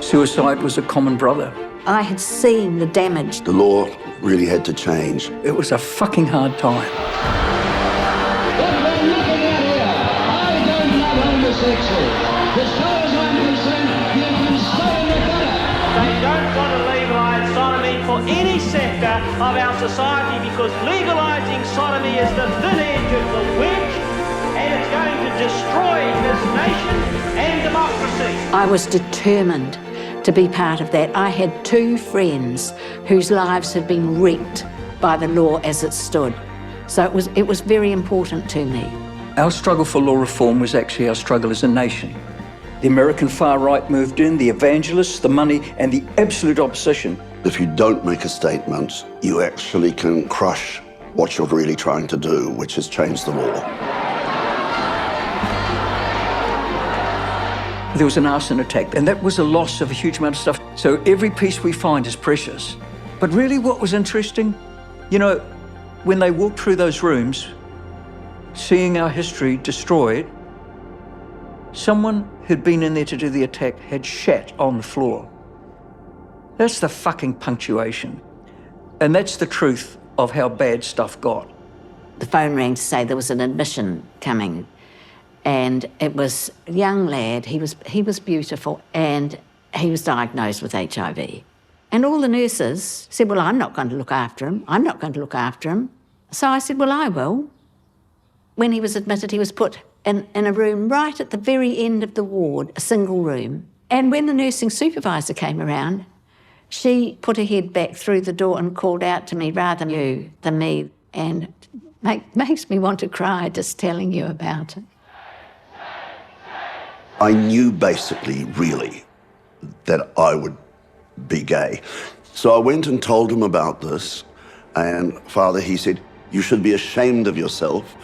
Suicide was a common brother. I had seen the damage. The law really had to change. It was a fucking hard time. What we're looking at here, I don't love homosexuals. As far as I'm concerned, you can stay in the gutter. They don't want to legalise sodomy for any sector of our society because legalising sodomy is the thin edge of the wedge and it's going to destroy this nation and democracy. I was determined to be part of that. I had 2 friends whose lives had been wrecked by the law as it stood. So it was very important to me. Our struggle for law reform was actually our struggle as a nation. The American far right moved in, the evangelists, the money, and the absolute opposition. If you don't make a statement, you actually can crush what you're really trying to do, which is change the law. There was an arson attack, and that was a loss of a huge amount of stuff. So every piece we find is precious. But really what was interesting, you know, when they walked through those rooms, seeing our history destroyed, someone who'd been in there to do the attack had shat on the floor. That's the fucking punctuation. And that's the truth of how bad stuff got. The phone rang to say there was an admission coming. And it was a young lad, he was beautiful, and he was diagnosed with HIV. And all the nurses said, well, I'm not going to look after him. I'm not going to look after him. So I said, well, I will. When he was admitted, he was put in a room right at the very end of the ward, a single room. And when the nursing supervisor came around, she put her head back through the door and called out to me, rather you than me. And makes me want to cry just telling you about it. I knew basically, really, that I would be gay. So I went and told him about this, and Father, he said, you should be ashamed of yourself,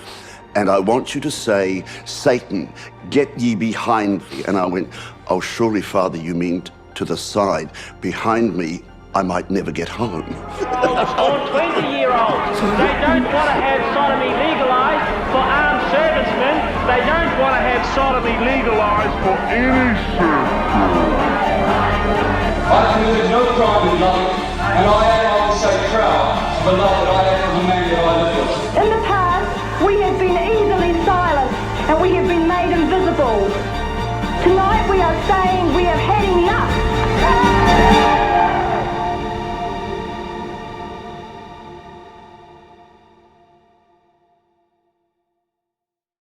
and I want you to say, Satan, get ye behind me. And I went, oh, surely, Father, you mean to the side. Behind me, I might never get home. Or 20-year-olds. They don't want to have sodomy legalised for armed servicemen. They don't want to have sodomy legalised for any serviceman. I committed no crime in life, and I would say, proud of the love that